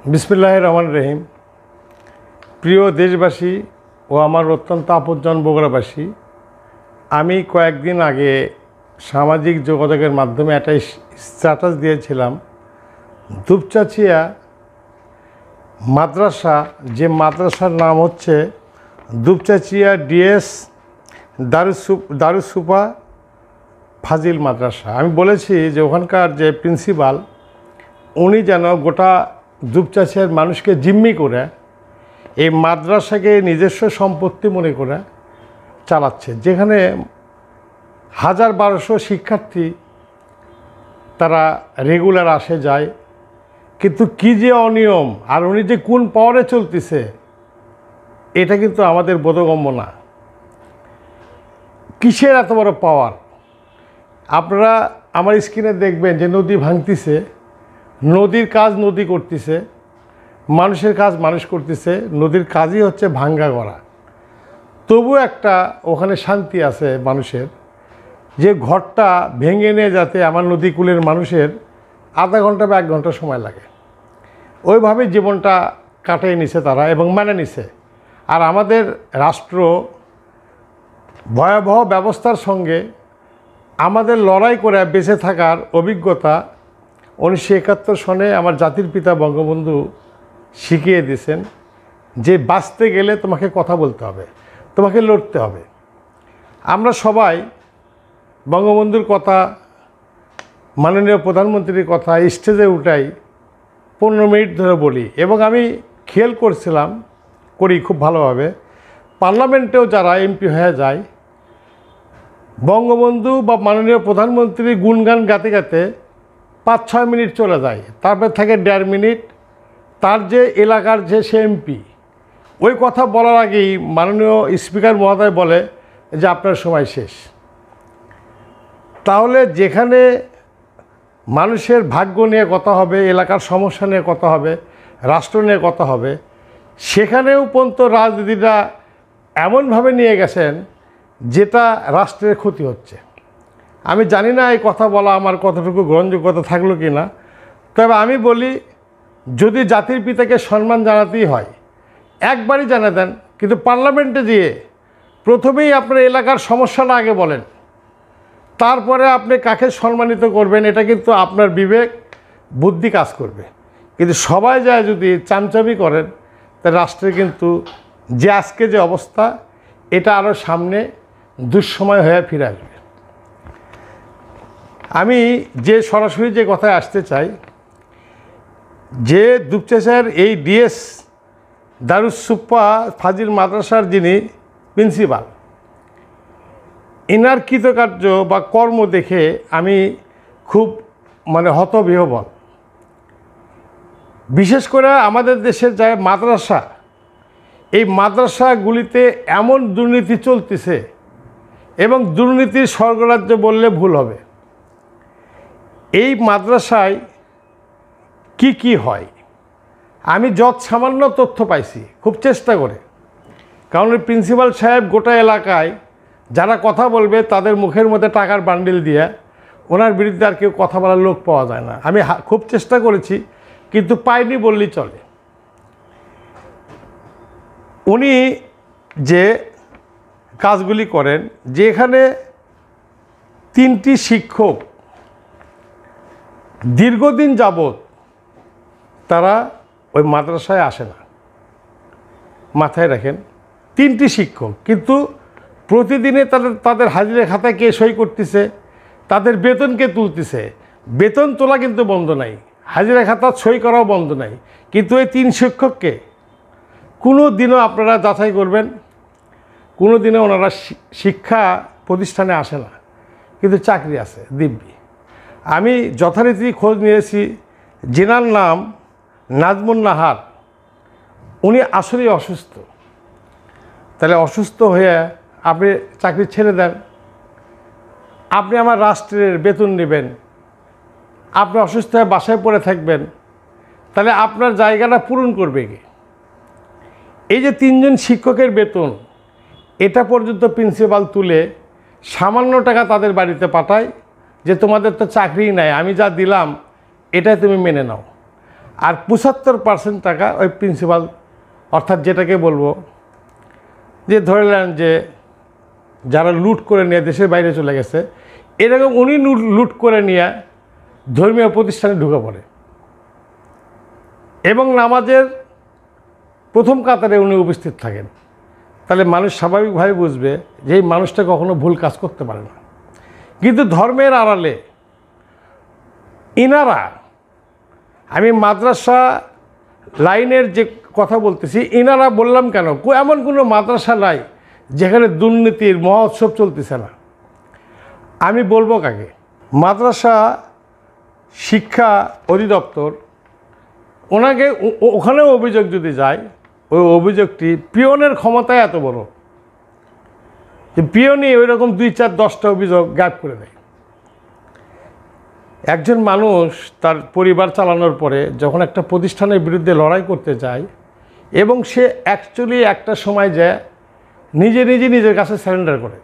বিসমিল্লাহির রহমানির রহিম। প্রিয় দেশবাসী ও আমার অত্যন্ত আপনজন বগুড়াবাসী, আমি কয়েকদিন আগে সামাজিক যোগাযোগের মাধ্যমে একটা স্ট্যাটাস দিয়েছিলাম। দুপচাচিয়া মাদ্রাসা, যে মাদ্রাসার নাম হচ্ছে দুপচাচিয়া ডিএস দারুসুফা ফাজিল মাদ্রাসা। আমি বলেছি যে ওখানকার যে প্রিন্সিপাল, উনি যেন গোটা দুপচাচিয়ার মানুষকে জিম্মি করে এই মাদ্রাসাকে নিজস্ব সম্পত্তি মনে করে চালাচ্ছে, যেখানে 1000-1200 শিক্ষার্থী তারা রেগুলার আসে যায়। কিন্তু কী যে অনিয়ম, আর উনি যে কোন পাওয়ারে চলতেছে এটা কিন্তু আমাদের বোধগম্য না। কিসের এত বড় পাওয়ার? আপনারা আমার স্ক্রিনে দেখবেন যে নদী ভাঙতিছে, নদীর কাজ নদী করতেছে, মানুষের কাজ মানুষ করতেছে। নদীর কাজই হচ্ছে ভাঙ্গা করা। তবু একটা ওখানে শান্তি আছে মানুষের, যে ঘরটা ভেঙে নিয়ে যাতে আমার নদীকূলের মানুষের আধা ঘন্টা বা 1 ঘন্টা সময় লাগে, ওইভাবে জীবনটা কাটিয়ে নিছে তারা এবং মানে নিছে। আর আমাদের রাষ্ট্র ভয়াবহ ব্যবস্থার সঙ্গে আমাদের লড়াই করে বেঁচে থাকার অভিজ্ঞতা 1971 সনে আমার জাতির পিতা বঙ্গবন্ধু শিখিয়ে দিয়েছেন যে বাঁচতে গেলে তোমাকে কথা বলতে হবে, তোমাকে লড়তে হবে। আমরা সবাই বঙ্গবন্ধুর কথা, মাননীয় প্রধানমন্ত্রীর কথা স্টেজে উঠাই 15 মিনিট ধরে বলি, এবং আমি খেয়াল করি খুব ভালোভাবে, পার্লামেন্টেও যারা এমপি হয়ে যায় বঙ্গবন্ধু বা মাননীয় প্রধানমন্ত্রী গুণগান গাতে গাতে 5-6 মিনিট চলে যায়, তারপর থাকে 1.5 মিনিট তার যে এলাকার যে সে এমপি, ওই কথা বলার আগেই মাননীয় স্পিকার মহোদয় বলে যে আপনার সময় শেষ। তাহলে যেখানে মানুষের ভাগ্য নিয়ে কথা হবে, এলাকার সমস্যা নিয়ে কথা হবে, রাষ্ট্র নিয়ে কথা হবে, সেখানেও পর্যন্ত রাজনীতিটা এমনভাবে নিয়ে গেছেন যেটা রাষ্ট্রের ক্ষতি হচ্ছে। আমি জানি না এই কথা বলা আমার কতটুকু গ্রহণযোগ্যতা থাকলো কি না, তবে আমি বলি যদি জাতির পিতাকে সম্মান জানাতেই হয় একবারই জানা দেন, কিন্তু পার্লামেন্টে গিয়ে প্রথমেই আপনার এলাকার সমস্যাটা আগে বলেন, তারপরে আপনি কাকে সম্মানিত করবেন এটা কিন্তু আপনার বিবেক বুদ্ধি কাজ করবে। কিন্তু সবাই যায় যদি চামচামি করেন, তা রাষ্ট্রে কিন্তু যে আজকে যে অবস্থা, এটা আরও সামনে দুঃসময় হয়ে ফিরে আসবে। আমি যে সরাসরি যে কথায় আসতে চাই, যে দুপচাচিয়ার এই ডিএস দারুসুফা ফাজিল মাদ্রাসার যিনি প্রিন্সিপাল, ইনার কৃতকার্য বা কর্ম দেখে আমি খুব হতবিহ্বল। বিশেষ করে আমাদের দেশের যে মাদ্রাসা, এই মাদ্রাসাগুলিতে এমন দুর্নীতি চলতেছে, এবং দুর্নীতির স্বর্গরাজ্য বললে ভুল হবে। এই মাদ্রাসায় কি হয় আমি যত সামান্য তথ্য পাইছি খুব চেষ্টা করে, কারণ প্রিন্সিপাল সাহেব গোটা এলাকায় যারা কথা বলবে তাদের মুখের মধ্যে টাকার বান্ডিল দিয়ে ওনার বিরুদ্ধে আর কেউ কথা বলার লোক পাওয়া যায় না। আমি খুব চেষ্টা করেছি কিন্তু পাইনি বললেই চলে। উনি যে কাজগুলি করেন, যেখানে 3টি শিক্ষক দীর্ঘদিন যাবৎ তারা ওই মাদ্রাসায় আসে না, মাথায় রাখেন 3টি শিক্ষক, কিন্তু প্রতিদিনে তাদের হাজিরা খাতায় কে সই করতেছে, তাদের বেতন কে তুলতেছে। বেতন তোলা কিন্তু বন্ধ নাই, হাজিরা খাতা সই করাও বন্ধ নাই, কিন্তু এই 3 শিক্ষককে কোনো দিনও আপনারা যাচাই করবেন, কোনো দিনও ওনারা শিক্ষা প্রতিষ্ঠানে আসে না, কিন্তু চাকরি আছে দিব্যি। আমি যথারীতি খোঁজ নিয়েছি, যেনার নাম নাজমুন নাহার, উনি আসলেই অসুস্থ। তাহলে অসুস্থ হয়ে আপনি চাকরি ছেড়ে দেন, আপনি আমার রাষ্ট্রের বেতন নেবেন, আপনি অসুস্থ হয়ে বাসায় পড়ে থাকবেন, তাহলে আপনার জায়গাটা পূরণ করবে কি? এই যে 3 জন শিক্ষকের বেতন, এটা পর্যন্ত প্রিন্সিপাল তুলে সামান্য টাকা তাদের বাড়িতে পাঠায় যে তোমাদের তো চাকরিই নাই, আমি যা দিলাম এটাই তুমি মেনে নাও। আর 75% টাকা ওই প্রিন্সিপাল, অর্থাৎ যেটাকে বলবো যে ধরে নেন যে যারা লুট করে নিয়ে দেশের বাইরে চলে গেছে, এরকম উনি লুট করে নিয়ে ধর্মীয় প্রতিষ্ঠানে ঢুকে পড়ে এবং নামাজের প্রথম কাতারে উনি উপস্থিত থাকেন। তাহলে মানুষ স্বাভাবিকভাবে বুঝবে যে এই মানুষটা কখনো ভুল কাজ করতে পারে না। কিন্তু ধর্মের আড়ালে ইনারা, আমি মাদ্রাসা লাইনের যে কথা বলতেছি, ইনারা বললাম কেন, এমন কোনো মাদ্রাসা নাই যেখানে দুর্নীতির মহোৎসব চলতেছে না। আমি বলবো কাকে? মাদ্রাসা শিক্ষা অধিদপ্তর, ওনাকে ওখানেও অভিযোগ যদি যায়, ওই অভিযোগটি পিয়নের ক্ষমতায় এত বড় যে পিয়নই ওই রকম 2-4-10টা অভিযোগ গায়েব করে দেয়। একজন মানুষ তার পরিবার চালানোর পরে যখন একটা প্রতিষ্ঠানের বিরুদ্ধে লড়াই করতে যায় এবং সে অ্যাকচুয়ালি একটা সময় যায় নিজের কাছে সারেন্ডার করে,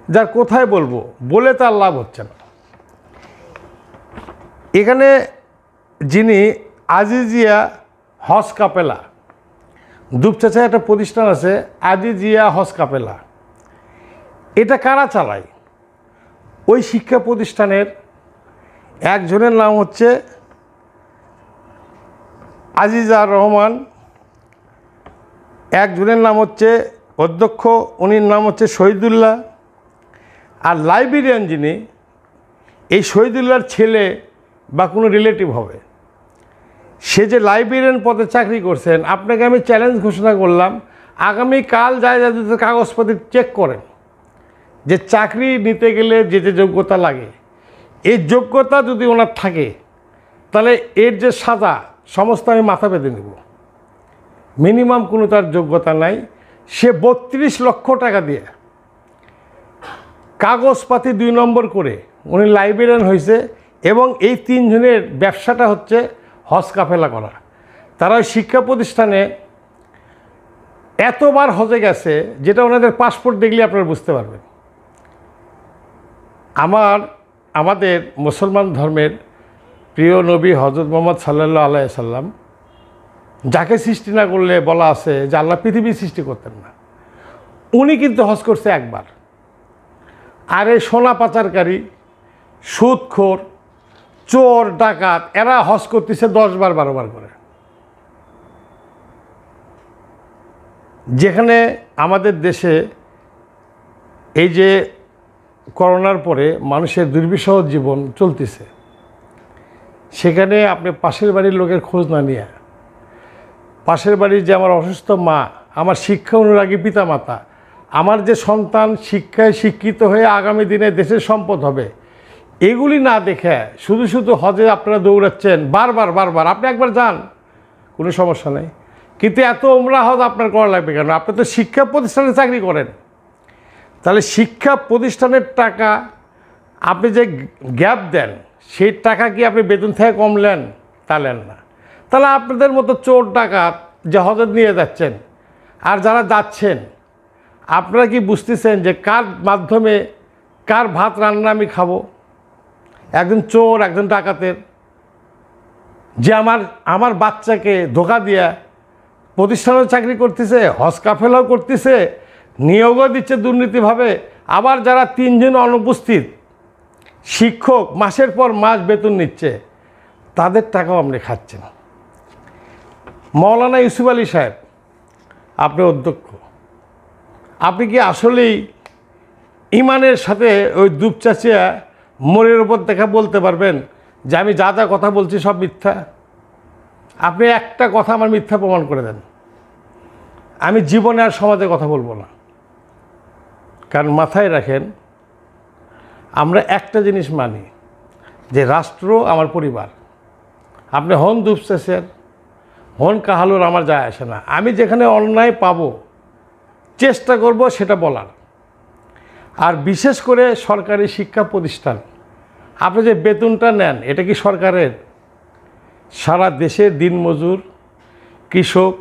যার কোথায় বলবো বলে তার লাভ হচ্ছে না। এখানে যিনি আজিজিয়া হজ কাপেলা, দুপচাচায় একটা প্রতিষ্ঠান আছে আজিজিয়া হজ কাপেলা, এটা কারা চালায়? ওই শিক্ষা প্রতিষ্ঠানের একজনের নাম হচ্ছে আজিজা রহমান, একজনের নাম হচ্ছে অধ্যক্ষ, উনির নাম হচ্ছে শহীদুল্লাহ। আর লাইব্রেরিয়ান যিনি, এই শহীদুল্লাহর ছেলে বা কোনো রিলেটিভ হবে। সে যে লাইব্রেরিয়ান পদে চাকরি করছেন, আপনাকে আমি চ্যালেঞ্জ ঘোষণা করলাম, আগামীকাল যায় যাদের কাগজপত্র চেক করেন যে চাকরি নিতে গেলে যে যোগ্যতা লাগে, এই যোগ্যতা যদি ওনার থাকে তাহলে এর যে সাজা সমস্ত আমি মাথা পেতে নেব। মিনিমাম কোনো তার যোগ্যতা নাই, সে 32 লক্ষ টাকা দিয়ে কাগজপাতি 2 নম্বর করে উনি লাইব্রেরিয়ান হয়েছে। এবং এই 3 জনের ব্যবসাটা হচ্ছে হজ কাফেলা করা। তারা ওই শিক্ষা প্রতিষ্ঠানে এতবার হজে গেছে যেটা ওনাদের পাসপোর্ট দেখলে আপনারা বুঝতে পারবেন। আমাদের মুসলমান ধর্মের প্রিয় নবী হজরত মুহাম্মদ সাল্লাল্লাহু আলাইহি সাল্লাম, যাকে সৃষ্টি না করলে বলা আছে যে আল্লাহ পৃথিবী সৃষ্টি করতেন না, উনি কিন্তু হজ করছে একবার। আর এই সোনা পাচারকারী, সুদখোর, চোর, ডাকাত, এরা হজ করতেছে 10 বার 12 বার করে। যেখানে আমাদের দেশে এই যে করোনার পরে মানুষের দুর্বিষহ জীবন চলতেছে, সেখানে আপনি পাশের বাড়ির লোকের খোঁজ না নিয়ে, পাশের বাড়ির যে আমার অসুস্থ মা, আমার শিক্ষা অনুরাগী পিতামাতা, আমার যে সন্তান শিক্ষায় শিক্ষিত হয়ে আগামী দিনে দেশের সম্পদ হবে, এগুলি না দেখে শুধু শুধু হজে আপনারা দৌড়াচ্ছেন বারবার। আপনি একবার যান, কোনো সমস্যা নেই, কিন্তু এত ওমরা হজ আপনার করা লাগবে কেন? আপনি তো শিক্ষা প্রতিষ্ঠানে চাকরি করেন। তাহলে শিক্ষা প্রতিষ্ঠানের টাকা আপনি যে গ্যাপ দেন, সেই টাকা কি আপনি বেতন থেকে কম নেন? তা নেন না। তাহলে আপনাদের মতো চোর ডাকাত যে হজে নিয়ে যাচ্ছেন, আর যারা যাচ্ছেন, আপনারা কি বুঝতেছেন যে কার মাধ্যমে কার ভাত রান্না আমি খাবো? একজন চোর, একজন ডাকাতের, যে আমার বাচ্চাকে ধোঁকা দিয়া প্রতিষ্ঠানেও চাকরি করতেছে, হজ কাফেলাও করতেছে, নিয়োগও দিচ্ছে দুর্নীতিভাবে। আবার যারা 3 জন অনুপস্থিত শিক্ষক মাসের পর মাস বেতন নিচ্ছে, তাদের টাকাও আপনি খাচ্ছেন। মৌলানা ইউসুফ আলী সাহেব, আপনি অধ্যক্ষ, আপনি কি আসলেই ইমানের সাথে ওই দুপচাচিয়া মোড়ের ওপর দেখা বলতে পারবেন যে আমি যা যা কথা বলছি সব মিথ্যা? আপনি একটা কথা আমার মিথ্যা প্রমাণ করে দেন, আমি জীবনে আর সমাজে কথা বলবো না। কারণ মাথায় রাখেন, আমরা একটা জিনিস মানি যে রাষ্ট্র আমার পরিবার। আপনি হন দুপচাচিয়ার, হন কাহালুর, আমার যায় আসে না। আমি যেখানে অন্যায় পাবো চেষ্টা করব সেটা বলার। আর বিশেষ করে সরকারি শিক্ষা প্রতিষ্ঠান, আপনি যে বেতনটা নেন এটা কি সরকারের? সারা দেশের দিনমজুর, কৃষক,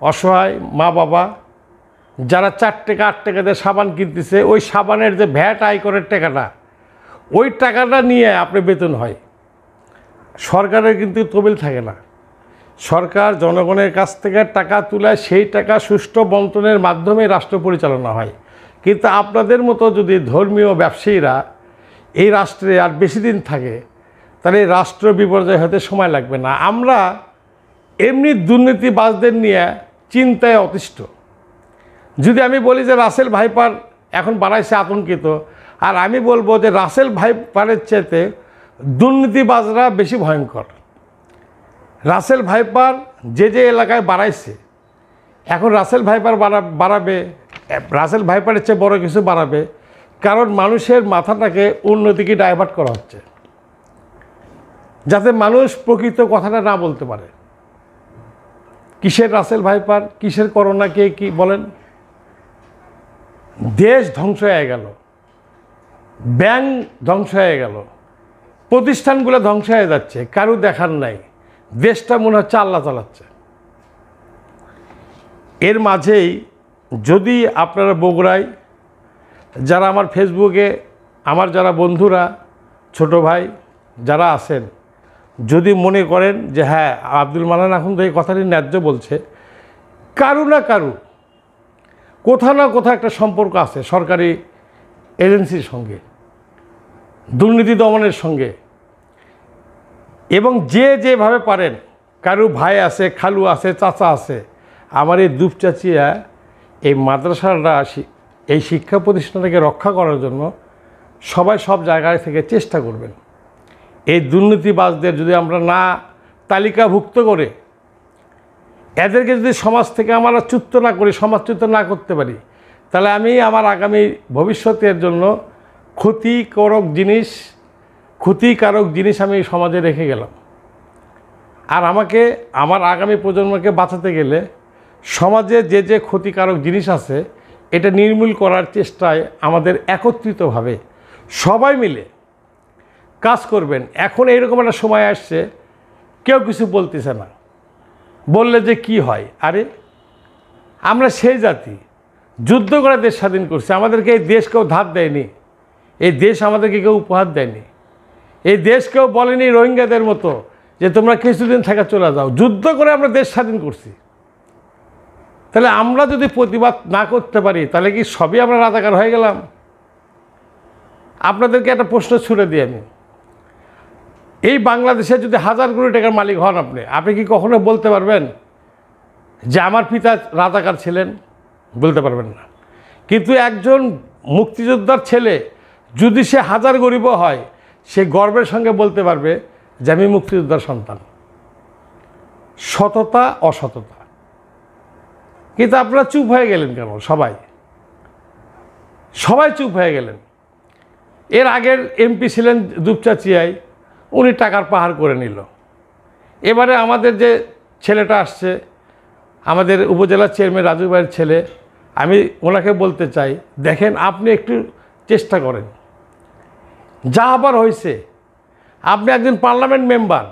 অসহায় মা বাবা, যারা 4 টাকা 8 টাকা দিয়ে সাবান কিনতেছে, ওই সাবানের যে ভ্যাট আয়করের টাকাটা, ওই টাকাটা নিয়ে আপনি বেতন হয়। সরকারের কিন্তু তবিল থাকে না। সরকার জনগণের কাছ থেকে টাকা তুলে সেই টাকা সুষ্ঠু বণ্টনের মাধ্যমে রাষ্ট্র পরিচালনা হয়। কিন্তু আপনাদের মতো যদি ধর্মীয় ব্যবসায়ীরা এই রাষ্ট্রে আর বেশি দিন থাকে, তাহলে রাষ্ট্র বিপর্যয় হতে সময় লাগবে না। আমরা এমনি দুর্নীতিবাজদের নিয়ে চিন্তায় অতিষ্ঠ। যদি আমি বলি যে রাসেল ভাইপার এখন বাড়াইছে আতঙ্কিত, আর আমি বলবো যে রাসেল ভাইপারের চেয়ে দুর্নীতিবাজরা বেশি ভয়ঙ্কর। রাসেল ভাইপার যে এলাকায় বাড়াইছে, এখন রাসেল ভাইপার বাড়াবে, রাসেল ভাইপারের চেয়ে বড় কিছু বাড়াবে, কারণ মানুষের মাথাটাকে অন্যদিকে ডাইভার্ট করা হচ্ছে, যাতে মানুষ প্রকৃত কথাটা না বলতে পারে। কিসের রাসেল ভাইপার, কিসের করোনা, কে কি বলেন? দেশ ধ্বংস হয়ে গেল, ব্যাংক ধ্বংস হয়ে গেল, প্রতিষ্ঠানগুলো ধ্বংস হয়ে যাচ্ছে, কারো দেখার নাই, দেশটা মনে হচ্ছে আল্লাহ চালাচ্ছে। এর মাঝেই যদি আপনারা বগুড়ায় যারা আমার ফেসবুকে আমার যারা বন্ধুরা, ছোট ভাই যারা আছেন, যদি মনে করেন যে হ্যাঁ আব্দুল মান্নান এখন তো এই কথাটি ন্যায্য বলছে, কারু না কারু কোথাও না কোথাও একটা সম্পর্ক আছে সরকারি এজেন্সির সঙ্গে, দুর্নীতি দমনের সঙ্গে, এবং যেভাবে পারেন, কারু ভাই আছে, খালু আছে, চাচা আছে, আমার এই দুপচাচিয়া এই মাদ্রাসাটা, এই শিক্ষা প্রতিষ্ঠানটাকে রক্ষা করার জন্য সবাই সব জায়গায় থেকে চেষ্টা করবেন। এই দুর্নীতিবাজদের যদি আমরা না তালিকাভুক্ত করে এদেরকে যদি সমাজ থেকে আমরা চ্যুত না করি, সমাজচ্যুত না করতে পারি, তাহলে আমি আমার আগামী ভবিষ্যতের জন্য ক্ষতিকারক জিনিস আমি সমাজে রেখে গেলাম। আর আমাকে আমার আগামী প্রজন্মকে বাঁচাতে গেলে সমাজে যে ক্ষতিকারক জিনিস আছে এটা নির্মূল করার চেষ্টায় আমাদের একত্রিতভাবে সবাই মিলে কাজ করবেন। এখন এইরকম একটা সময় আসছে, কেউ কিছু বলতেছে না, বললে যে কি হয়? আরে আমরা সেই জাতি, যুদ্ধ করে দেশ স্বাধীন করছি, আমাদেরকে এই দেশ কেউ ধার দেয়নি, এই দেশ আমাদেরকে কেউ উপহার দেয়নি, এই দেশ কেউ বলেনি রোহিঙ্গাদের মতো যে তোমরা কিছুদিন থেকে চলে যাও। যুদ্ধ করে আমরা দেশ স্বাধীন করছি। তাহলে আমরা যদি প্রতিবাদ না করতে পারি, তাহলে কি সবই আমরা রাজাকার হয়ে গেলাম? আপনাদেরকে একটা প্রশ্ন ছুড়ে দিই আমি, এই বাংলাদেশে যদি 1000 কোটি টাকার মালিক হন আপনি কি কখনো বলতে পারবেন যে আমার পিতা রাজাকার ছিলেন? বলতে পারবেন না। কিন্তু একজন মুক্তিযোদ্ধার ছেলে যদি সে 1000 গরিবও হয়, সে গর্বের সঙ্গে বলতে পারবে যে আমি মুক্তিযোদ্ধার সন্তান। সততা অসততা। কিন্তু আপনারা চুপ হয়ে গেলেন কেন? সবাই চুপ হয়ে গেলেন। এর আগের এমপি ছিলেন দুপচাচিয়ায়, উনি টাকার পাহাড় করে নিল। এবারে আমাদের যে ছেলেটা আসছে, আমাদের উপজেলা চেয়ারম্যান রাজু ভাইয়ের ছেলে, আমি ওনাকে বলতে চাই, দেখেন আপনি একটু চেষ্টা করেন। যা আবার হয়েছে, আপনি একজন পার্লামেন্ট মেম্বার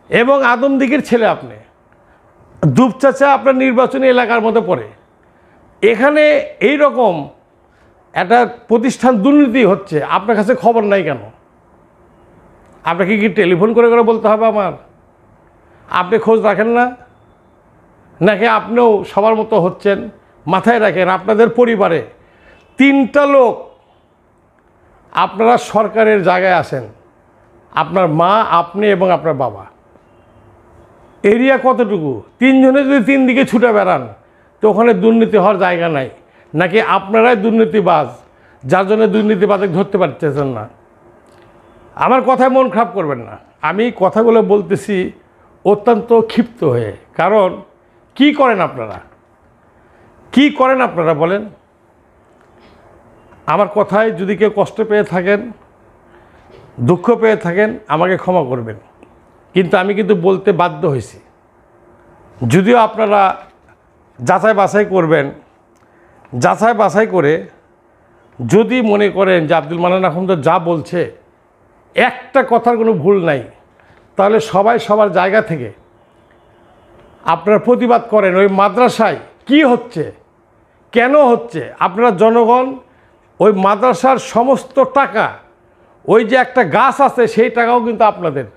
এবং আদমদিঘির ছেলে, আপনি দুপচাচা আপনার নির্বাচনী এলাকার মধ্যে পড়ে, এখানে এই রকম একটা প্রতিষ্ঠান দুর্নীতি হচ্ছে, আপনার কাছে খবর নাই কেন? আপনাকে কি টেলিফোন করে বলতে হবে আমার? আপনি খোঁজ রাখেন না? নাকি আপনিও সবার মতো হচ্ছেন? মাথায় রাখেন, আপনাদের পরিবারে 3টা লোক আপনারা সরকারের জায়গায় আছেন, আপনার মা, আপনি এবং আপনার বাবা। এরিয়া কতটুকু? 3 জনে যদি 3 দিকে ছুটে বেড়ান, তো ওখানে দুর্নীতি হওয়ার জায়গা নাই। নাকি আপনারাই দুর্নীতিবাজ, যার জন্য দুর্নীতিবাজকে ধরতে পারতেছেন না? আমার কথায় মন খারাপ করবেন না, আমি কথাগুলো বলতেছি অত্যন্ত ক্ষিপ্ত হয়ে। কারণ কি করেন আপনারা বলেন? আমার কথায় যদি কেউ কষ্ট পেয়ে থাকেন, দুঃখ পেয়ে থাকেন, আমাকে ক্ষমা করবেন। কিন্তু আমি বলতে বাধ্য হয়েছি। যদিও আপনারা যাচাই বাছাই করবেন, যাচাই বাছাই করে যদি মনে করেন যে আব্দুল মান্নান এখন তো যা বলছে একটা কথার কোনো ভুল নাই, তাহলে সবাই সবার জায়গা থেকে আপনারা প্রতিবাদ করেন। ওই মাদ্রাসায় কি হচ্ছে, কেন হচ্ছে? আপনারা জনগণ ওই মাদ্রাসার সমস্ত টাকা, ওই যে একটা গাছ আছে সেই টাকাও কিন্তু আপনাদের,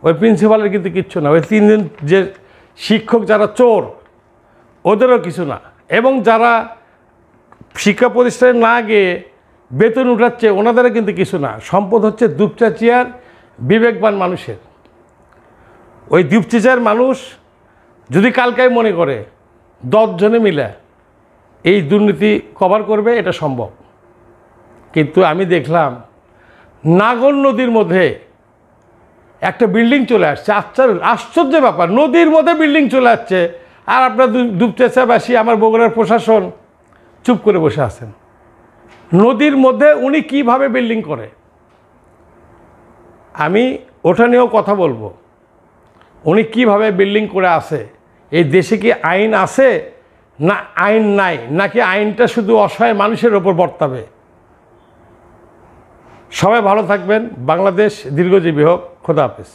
ওই প্রিন্সিপালের কিন্তু কিচ্ছু না, ওই 3 জন যে শিক্ষক যারা চোর ওদেরও কিছু না, এবং যারা শিক্ষা প্রতিষ্ঠানে না গিয়ে বেতন উঠাচ্ছে ওনাদেরও কিন্তু কিছু না। সম্পদ হচ্ছে দুপচাচিয়ার বিবেকবান মানুষের। ওই দুপচাচিয়ার মানুষ যদি কালকাই মনে করে 10 জনে মিলে এই দুর্নীতি কভার করবে, এটা সম্ভব। কিন্তু আমি দেখলাম নাগর নদীর মধ্যে একটা বিল্ডিং চলে আসছে, আশ্চর্য ব্যাপার, নদীর মধ্যে বিল্ডিং চলে আসছে, আর আপনার দুপচাচিয়াবাসী আমার বগুড়ার প্রশাসন চুপ করে বসে আছেন। নদীর মধ্যে উনি কিভাবে বিল্ডিং করে, আমি ওটা নিয়েও কথা বলবো। উনি কিভাবে বিল্ডিং করে আছে, এই দেশে কি আইন আছে না আইন নাই, নাকি আইনটা শুধু অসহায় মানুষের ওপর বর্তাবে? সবাই ভালো থাকবেন। বাংলাদেশ দীর্ঘজীবী হোক। খোদা হাফেজ।